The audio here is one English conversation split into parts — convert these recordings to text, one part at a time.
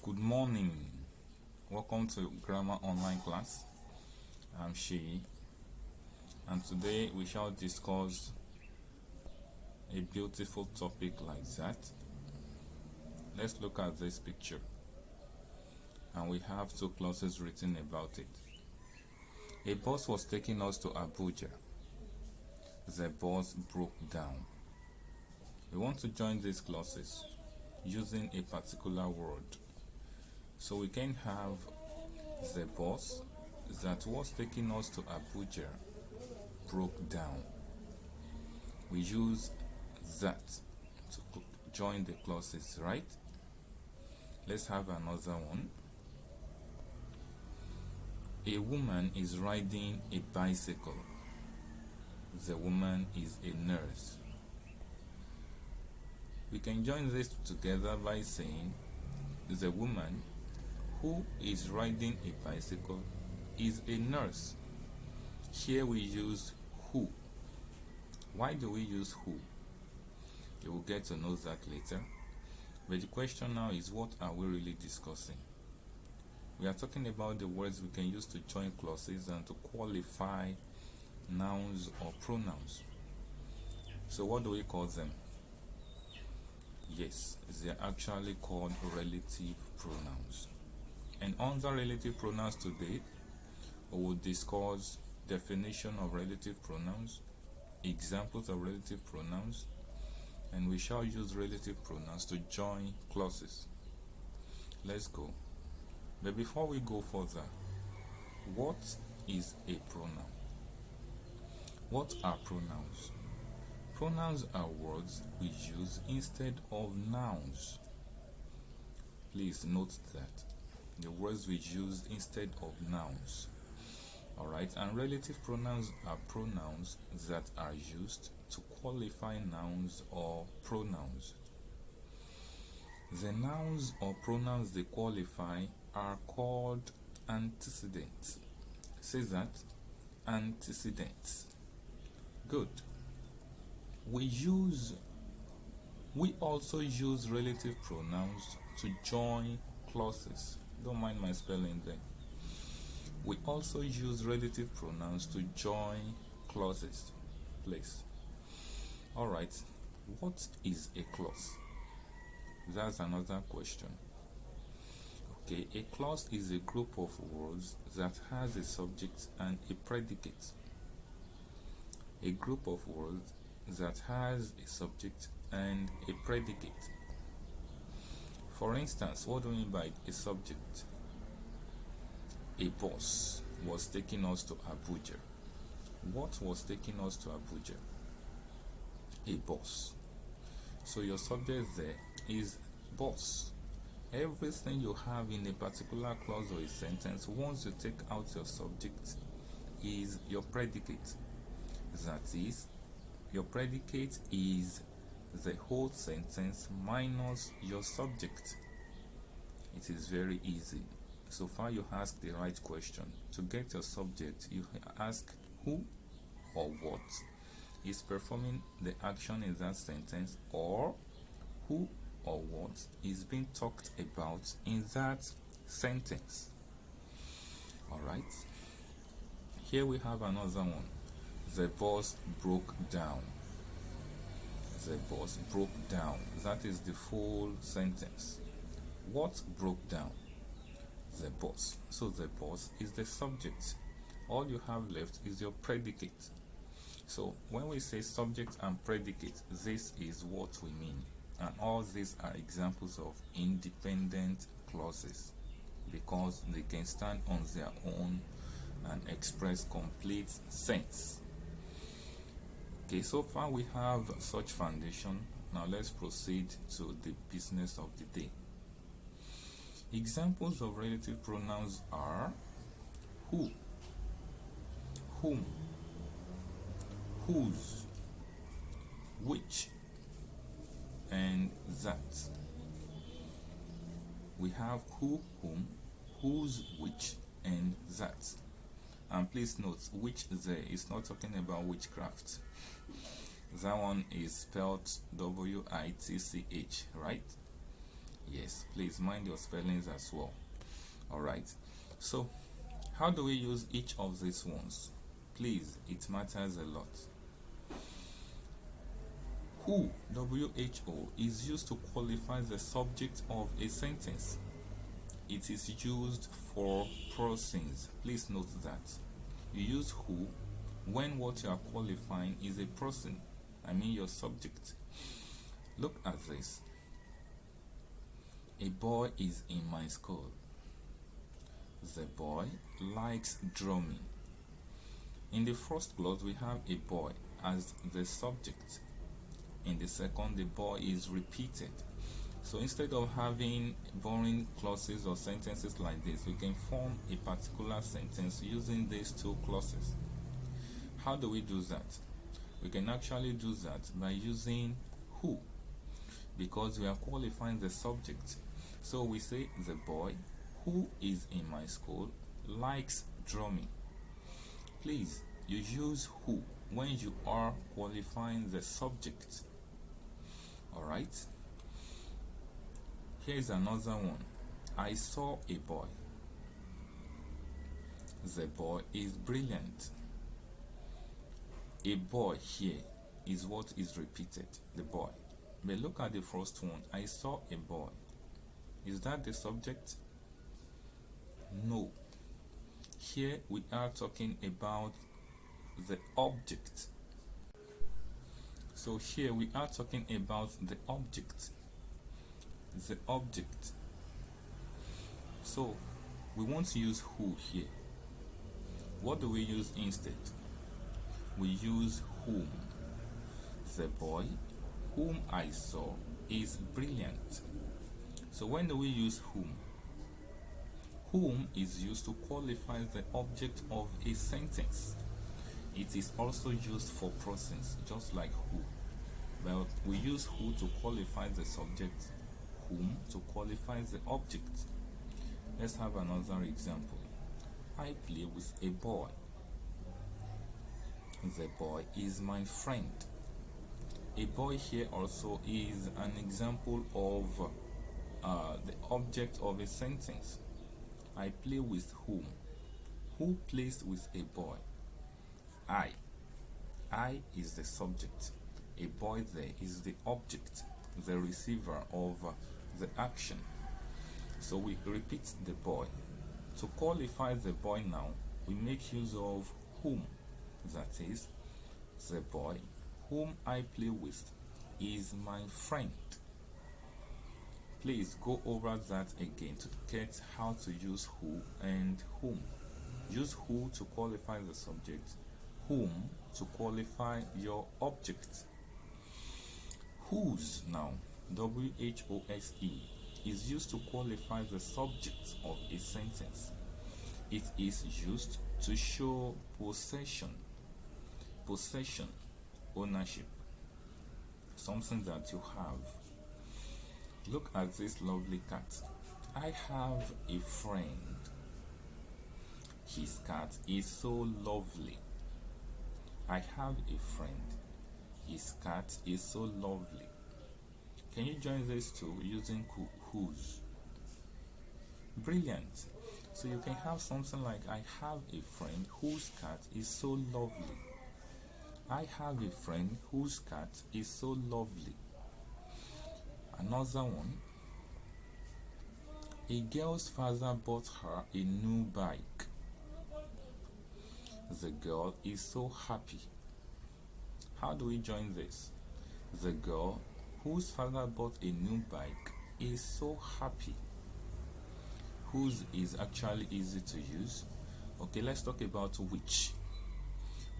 Good morning. Welcome to Grammar Online class. I'm Seyi, and today we shall discuss a beautiful topic like that. Let's look at this picture, and we have two clauses written about it. A bus was taking us to Abuja. The bus broke down. We want to join these clauses using a particular word. So we can have the bus that was taking us to Abuja broke down. We use that to join the clauses, right? Let's have another one. A woman is riding a bicycle. The woman is a nurse. We can join this together by saying the woman who is riding a bicycle is a nurse. Here we use who. Why do we use who? You will get to know that later. But the question now is, what are we really discussing? We are talking about the words we can use to join clauses and to qualify nouns or pronouns. So what do we call them? Yes, they are actually called relative pronouns. And under relative pronouns today, we will discuss definition of relative pronouns, examples of relative pronouns, and we shall use relative pronouns to join clauses. Let's go. But before we go further, what is a pronoun? What are pronouns? Pronouns are words we use instead of nouns. Please note that. The words we use instead of nouns. Alright, and relative pronouns are pronouns that are used to qualify nouns or pronouns. The nouns or pronouns they qualify are called antecedents. Say that, antecedents. Good. We also use relative pronouns to join clauses. Don't mind my spelling there. We also use relative pronouns to join clauses. Please. Alright, what is a clause? That's another question. Okay, a clause is a group of words that has a subject and a predicate. A group of words that has a subject and a predicate. For instance, what do we mean by a subject? A bus was taking us to Abuja. What was taking us to Abuja? A bus. So your subject there is bus. Everything you have in a particular clause or a sentence, once you take out your subject, is your predicate. That is, your predicate is the whole sentence minus your subject. It is very easy. So far you ask the right question. To get your subject, you ask who or what is performing the action in that sentence, or who or what is being talked about in that sentence. Alright. Here we have another one. The bus broke down. The bus broke down. That is the full sentence. What broke down? The bus. So the bus is the subject. All you have left is your predicate. So when we say subject and predicate, this is what we mean. And all these are examples of independent clauses because they can stand on their own and express complete sense. Okay, so far we have such foundation. Now let's proceed to the business of the day. Examples of relative pronouns are who, whom, whose, which, and that. We have who, whom, whose, which, and that. And please note, which there is not talking about witchcraft. That one is spelled W-I-T-C-H, right? Yes, please mind your spellings as well. Alright, so how do we use each of these ones? Please, it matters a lot. Who, WHO, is used to qualify the subject of a sentence. It is used for persons. Please note that. You use who when what you are qualifying is a person. I mean your subject. Look at this. A boy is in my school. The boy likes drumming. In the first clause, we have a boy as the subject. In the second, the boy is repeated. So instead of having boring clauses or sentences like this, we can form a particular sentence using these two clauses. How do we do that? We can actually do that by using who, because we are qualifying the subject. So we say the boy who is in my school likes drumming. Please, you use who when you are qualifying the subject. Alright? Here's another one. I saw a boy. The boy is brilliant. A boy here is what is repeated, the boy. But look at the first one. I saw a boy. Is that the subject? No. Here we are talking about the object. So here we are talking about the object. The object. So we want to use who here. What do we use instead? We use whom. The boy whom I saw is brilliant. So when do we use whom? Whom is used to qualify the object of a sentence. It is also used for persons, just like who. But we use who to qualify the subject, whom to qualify the object. Let's have another example. I play with a boy. The boy is my friend. A boy here also is an example of the object of a sentence. I play with whom? Who plays with a boy? I. I is the subject. A boy there is the object, the receiver of the action. So we repeat the boy. To qualify the boy now, we make use of whom. That is, the boy whom I play with is my friend. Please go over that again to get how to use who and whom. Use who to qualify the subject, whom to qualify your object. Whose now, WHOSE, is used to qualify the subject of a sentence. It is used to show possession, ownership, something that you have. Look at this lovely cat. I have a friend. His cat is so lovely. I have a friend. His cat is so lovely. Can you join these two using whose? Brilliant. So you can have something like I have a friend whose cat is so lovely. I have a friend whose cat is so lovely. Another one. A girl's father bought her a new bike. The girl is so happy. How do we join this? The girl whose father bought a new bike is so happy. Whose is actually easy to use. Okay, let's talk about which.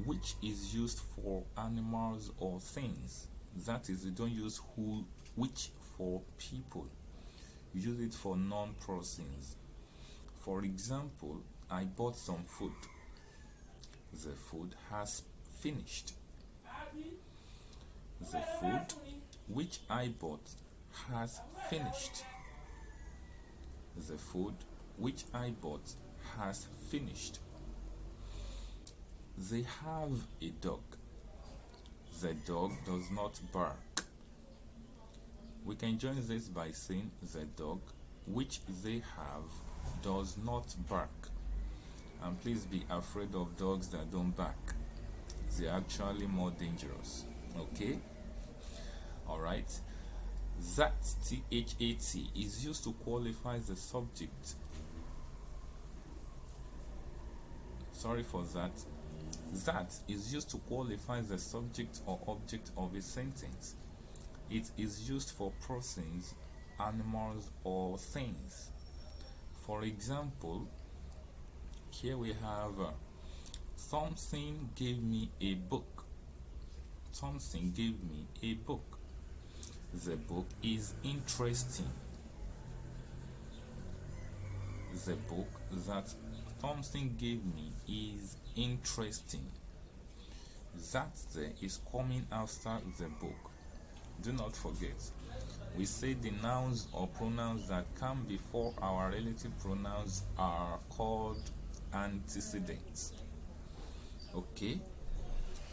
Which is used for animals or things. That is, you don't use which for people. You use it for non-persons. For example, I bought some food. The food has finished. The food which I bought has finished. The food which I bought has finished. They have a dog. The dog does not bark. We can join this by saying the dog which they have does not bark. And please be afraid of dogs that don't bark. They're actually more dangerous. Okay? Alright. That, T-H-A-T, is used to qualify the subject. Sorry for that. That is used to qualify the subject or object of a sentence. It is used for persons, animals, or things. For example, here we have something gave me a book. Something gave me a book. The book is interesting. The book that something gave me is interesting. That there is coming after the book. Do not forget, we say the nouns or pronouns that come before our relative pronouns are called antecedents. Okay,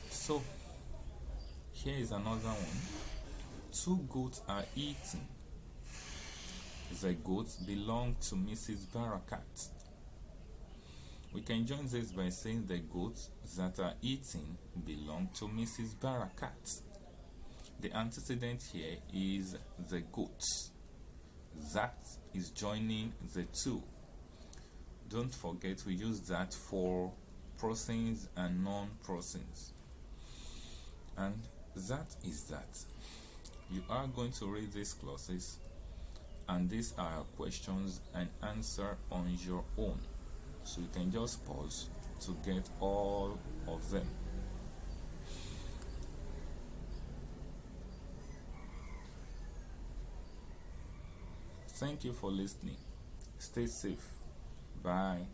so here is another one. Two goats are eating. The goats belong to Mrs. Barakat. We can join this by saying the goats that are eating belong to Mrs. Barakat. The antecedent here is the goats. That is joining the two. Don't forget, we use that for persons and non-persons. And that is that. You are going to read these clauses, and these are questions and answer on your own. So you can just pause to get all of them. Thank you for listening. Stay safe. Bye.